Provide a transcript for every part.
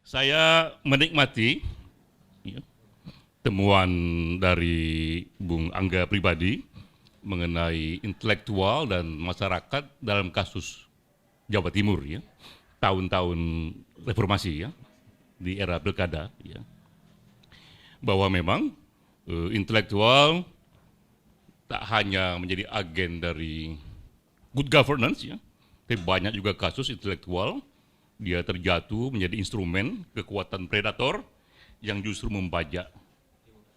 Saya menikmati ya, temuan dari Bung Angga pribadi mengenai intelektual dan masyarakat dalam kasus Jawa Timur ya, tahun-tahun reformasi ya, di era pilkada ya, bahwa memang intelektual tak hanya menjadi agen dari good governance ya, tapi banyak juga kasus intelektual dia terjatuh menjadi instrumen kekuatan predator yang justru membajak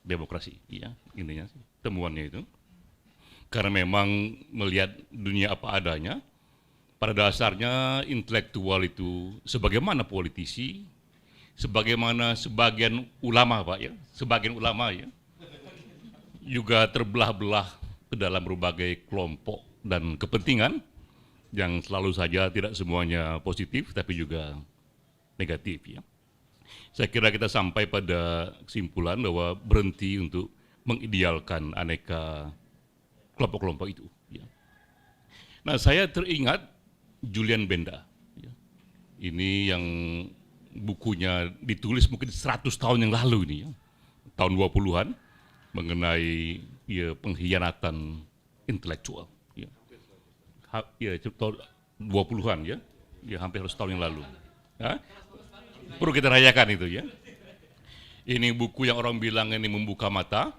demokrasi ya, intinya temuannya itu. Karena memang melihat dunia apa adanya, pada dasarnya intelektual itu sebagaimana politisi, sebagaimana sebagian ulama Pak ya, sebagian ulama ya, juga terbelah-belah ke dalam berbagai kelompok dan kepentingan yang selalu saja tidak semuanya positif tapi juga negatif ya. Saya kira kita sampai pada kesimpulan bahwa berhenti untuk mengidealkan aneka kelompok-kelompok itu ya. Nah, saya teringat Julian Benda ya. Ini yang bukunya ditulis mungkin 100 tahun yang lalu ini ya, tahun 20-an, mengenai ya, pengkhianatan intelektual ya. Ya, 20-an ya, ya hampir 100 tahun yang lalu ya. Perlu kita rayakan itu ya. Ini buku yang orang bilang ini membuka mata,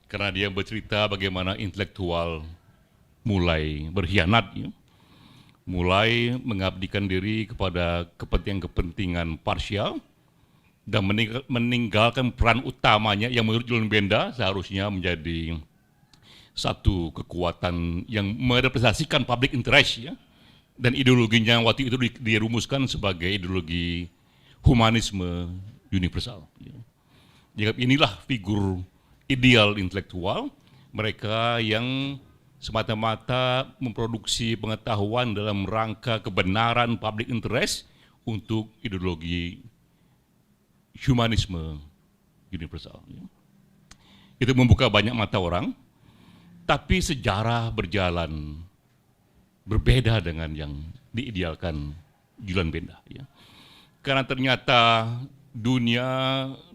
karena dia bercerita bagaimana intelektual mulai berkhianat ya, mulai mengabdikan diri kepada kepentingan-kepentingan parsial dan meninggalkan peran utamanya yang menurut Julian Benda seharusnya menjadi satu kekuatan yang merepresentasikan public interest ya, dan ideologinya waktu itu dirumuskan sebagai ideologi humanisme universal ya. Jadi inilah figur ideal intelektual, mereka yang semata-mata memproduksi pengetahuan dalam rangka kebenaran public interest untuk ideologi humanisme universal ya. Itu membuka banyak mata orang, tapi sejarah berjalan berbeda dengan yang diidealkan Julian Benda ya. Karena ternyata dunia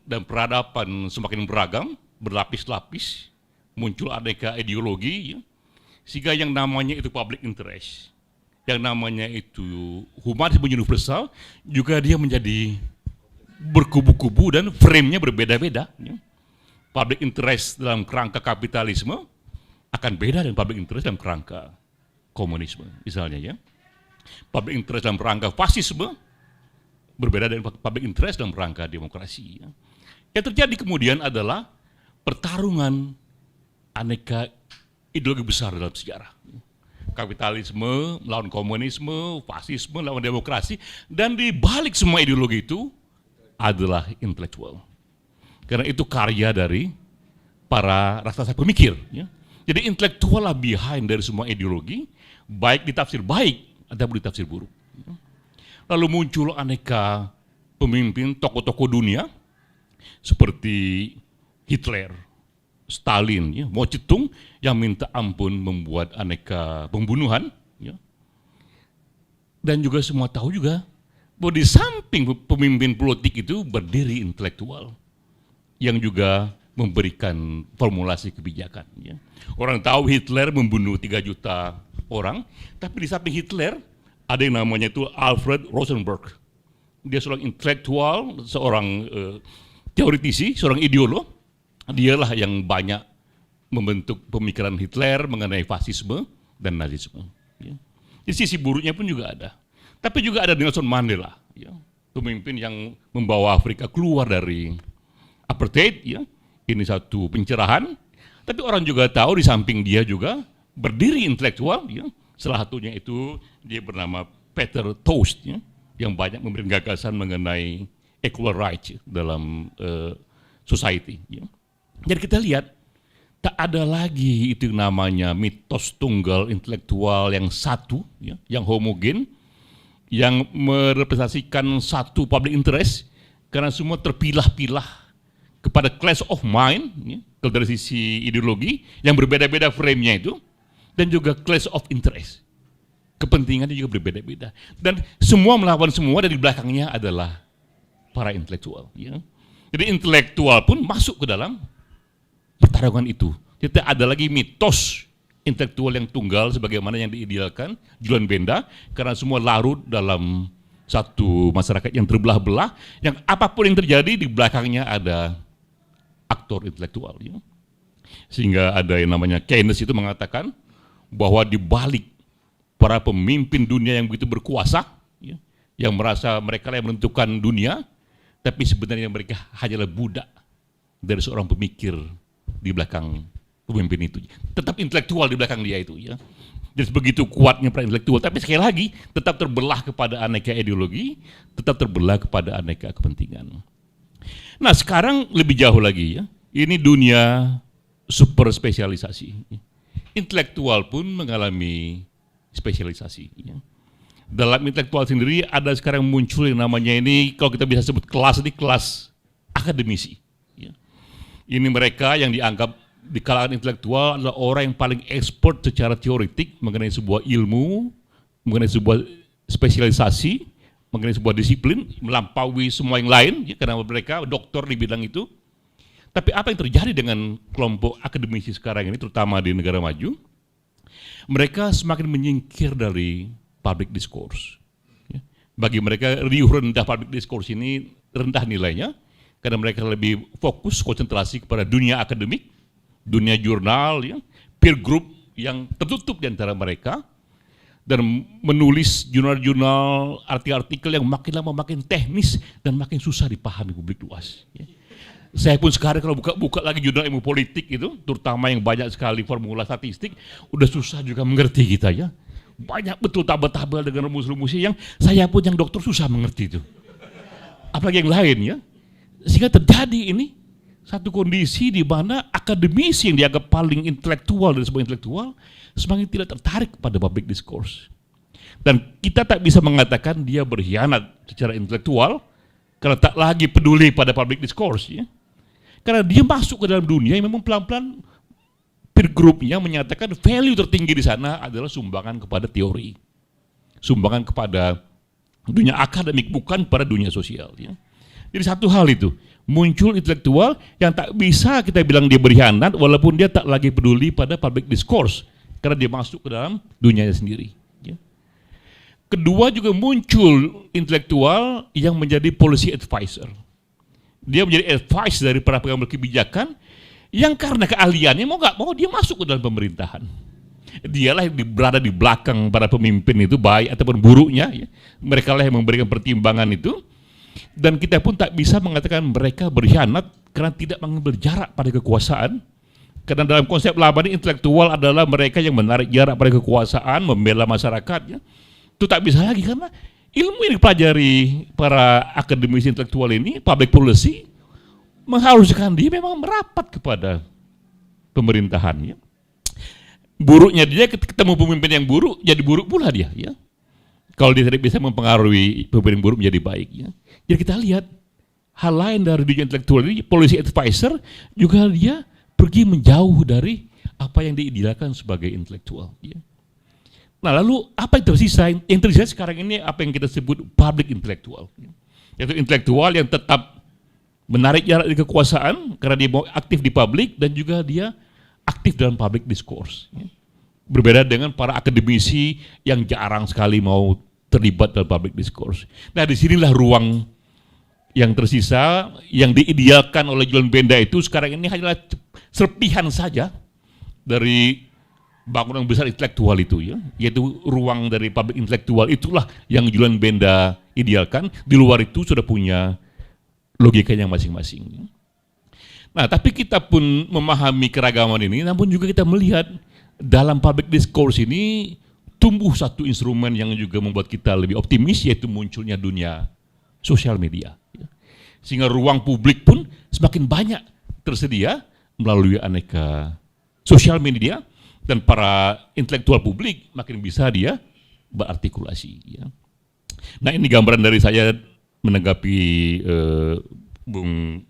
dan peradaban semakin beragam, berlapis-lapis, muncul aneka ideologi ya, sehingga yang namanya itu public interest, yang namanya itu humanisme universal, juga dia menjadi berkubu-kubu dan frame-nya berbeda-beda ya. Public interest dalam kerangka kapitalisme akan beda dengan public interest dalam kerangka komunisme misalnya ya. Public interest dalam kerangka fasisme berbeda dengan public interest dalam kerangka demokrasi ya. Yang terjadi kemudian adalah pertarungan aneka ideologi besar dalam sejarah. Kapitalisme melawan komunisme, fasisme melawan demokrasi, dan di balik semua ideologi itu adalah intelektual. Karena itu karya dari para raksasa pemikir ya. Jadi intelektual lah behind dari semua ideologi, baik ditafsir baik ataupun ditafsir buruk. Lalu muncul aneka pemimpin tokoh-tokoh dunia seperti Hitler, Stalin, ya, Mao Zedong yang minta ampun membuat aneka pembunuhan. Ya. Dan juga semua tahu juga bahwa di samping pemimpin politik itu berdiri intelektual yang juga memberikan formulasi kebijakan. Ya. Orang tahu Hitler membunuh 3 juta orang, tapi di samping Hitler ada yang namanya itu Alfred Rosenberg. Dia seorang intelektual, seorang teoritisi, seorang ideolog. Dialah yang banyak membentuk pemikiran Hitler mengenai fasisme dan nazisme. Ya. Di sisi buruknya pun juga ada. Tapi juga ada Nelson Mandela, ya, pemimpin yang membawa Afrika keluar dari apartheid. Ya. Ini satu pencerahan. Tapi orang juga tahu di samping dia juga berdiri intelektual. Ya. Salah satunya itu dia bernama Peter Toast ya, yang banyak memberikan gagasan mengenai equal rights ya, dalam society. Ya. Jadi kita lihat tak ada lagi itu namanya mitos tunggal intelektual yang satu, ya, yang homogen, yang merepresentasikan satu public interest, karena semua terpilah-pilah kepada class of mind, ya, dari sisi ideologi yang berbeda-beda frame-nya itu, dan juga class of interest. Kepentingannya juga berbeda-beda. Dan semua melawan semua, dan di belakangnya adalah para intelektual. Ya. Jadi intelektual pun masuk ke dalam pertarungan itu. Tidak ada lagi mitos intelektual yang tunggal sebagaimana yang diidealkan Julian Benda, karena semua larut dalam satu masyarakat yang terbelah-belah, yang apapun yang terjadi di belakangnya ada aktor intelektual. Ya. Sehingga ada yang namanya Keynes itu mengatakan bahwa di balik para pemimpin dunia yang begitu berkuasa, ya, yang merasa mereka yang menentukan dunia, tapi sebenarnya mereka hanyalah budak dari seorang pemikir di belakang pemimpin itu. Tetap intelektual di belakang dia itu. Ya. Jadi begitu kuatnya para intelektual, tapi sekali lagi tetap terbelah kepada aneka ideologi, tetap terbelah kepada aneka kepentingan. Nah sekarang lebih jauh lagi ya, ini dunia super spesialisasi. Intelektual pun mengalami spesialisasi. Ya. Dalam intelektual sendiri ada sekarang muncul yang namanya ini, kalau kita bisa sebut kelas ini, kelas akademisi. Ya. Ini mereka yang dianggap di kalangan intelektual adalah orang yang paling expert secara teoritik mengenai sebuah ilmu, mengenai sebuah spesialisasi, mengenai sebuah disiplin, melampaui semua yang lain, ya, karena mereka doktor di bidang itu. Tapi apa yang terjadi dengan kelompok akademisi sekarang ini, terutama di negara maju, mereka semakin menyingkir dari public discourse. Ya. Bagi mereka riuh rendah public discourse ini rendah nilainya, karena mereka lebih fokus konsentrasi kepada dunia akademik, dunia jurnal, ya, peer group yang tertutup di antara mereka, dan menulis jurnal-jurnal, artikel-artikel yang makin lama makin teknis dan makin susah dipahami publik luas. Ya. Saya pun sekarang kalau buka lagi jurnal ilmu politik itu, terutama yang banyak sekali formula statistik, udah susah juga mengerti kita ya. Banyak betul tabel-tabel dengan rumus-rumusnya yang saya pun yang dokter susah mengerti itu. Apalagi yang lain ya. Sehingga terjadi ini satu kondisi di mana akademisi yang dianggap paling intelektual dari sebuah intelektual semakin tidak tertarik pada public discourse. Dan kita tak bisa mengatakan dia berkhianat secara intelektual karena tak lagi peduli pada public discourse. Ya. Karena dia masuk ke dalam dunia yang memang pelan-pelan peer groupnya menyatakan value tertinggi di sana adalah sumbangan kepada teori. Sumbangan kepada dunia akademik, bukan pada dunia sosial. Ya. Jadi satu hal itu, muncul intelektual yang tak bisa kita bilang dia berkhianat walaupun dia tak lagi peduli pada public discourse karena dia masuk ke dalam dunianya sendiri. Ya. Kedua juga muncul intelektual yang menjadi policy advisor. Dia menjadi advice dari para pengambil kebijakan yang karena keahliannya mau nggak mau dia masuk ke dalam pemerintahan. Dialah yang berada di belakang para pemimpin itu, baik ataupun buruknya. Ya. Mereka lah yang memberikan pertimbangan itu. Dan kita pun tak bisa mengatakan mereka berkhianat karena tidak mengambil jarak pada kekuasaan. Karena dalam konsep lama ini intelektual adalah mereka yang menarik jarak pada kekuasaan, membela masyarakatnya. Itu tak bisa lagi karena ilmu yang dipelajari para akademisi intelektual ini, public policy, mengharuskan dia memang merapat kepada pemerintahannya. Buruknya dia ketemu pemimpin yang buruk, jadi buruk pula dia. Ya. Kalau dia tidak bisa mempengaruhi pemimpin buruk menjadi baik. Ya. Jadi kita lihat hal lain dari dunia intelektual ini, policy advisor juga dia pergi menjauh dari apa yang diidealkan sebagai intelektual. Ya. Nah lalu apa yang tersisa? Yang tersisa sekarang ini apa yang kita sebut public intelektual. Yaitu intelektual yang tetap menarik jarak dari kekuasaan karena dia mau aktif di publik dan juga dia aktif dalam public discourse. Ya. Berbeda dengan para akademisi yang jarang sekali mau terlibat dalam public discourse. Nah disinilah ruang yang tersisa, yang diidealkan oleh Julian Benda itu sekarang ini hanyalah serpihan saja dari bangunan besar intelektual itu, ya, yaitu ruang dari public intelektual itulah yang Julian Benda idealkan. Di luar itu sudah punya logikanya masing-masing. Nah, tapi kita pun memahami keragaman ini, namun juga kita melihat dalam public discourse ini tumbuh satu instrumen yang juga membuat kita lebih optimis, yaitu munculnya dunia sosial media. Sehingga ruang publik pun semakin banyak tersedia melalui aneka sosial media, dan para intelektual publik makin bisa dia berartikulasi. Ya. Nah ini gambaran dari saya menanggapi Bung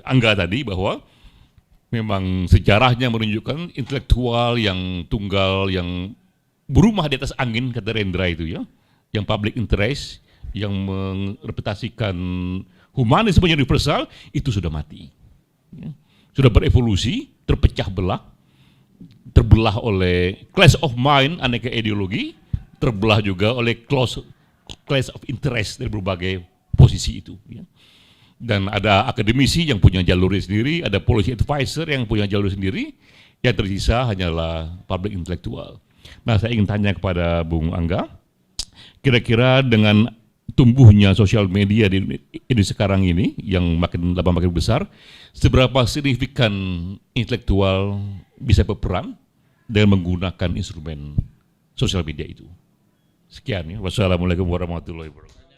Angga tadi bahwa memang sejarahnya menunjukkan intelektual yang tunggal, yang berumah di atas angin, kata Rendra itu ya, yang public interest, yang merepresentasikan humanisme universal itu sudah mati. Ya. Sudah berevolusi, terbelah oleh clash of mind, aneka ideologi, terbelah juga oleh clash of interest dari berbagai posisi itu. Ya. Dan ada akademisi yang punya jalurnya sendiri, ada policy advisor yang punya jalur sendiri, yang tersisa hanyalah public intelektual. Nah, saya ingin tanya kepada Bung Angga, kira-kira dengan tumbuhnya sosial media di Indonesia sekarang ini, yang makin lama makin besar, seberapa signifikan intelektual bisa berperan dengan menggunakan instrumen sosial media itu? Sekian ya. Wassalamualaikum warahmatullahi wabarakatuh.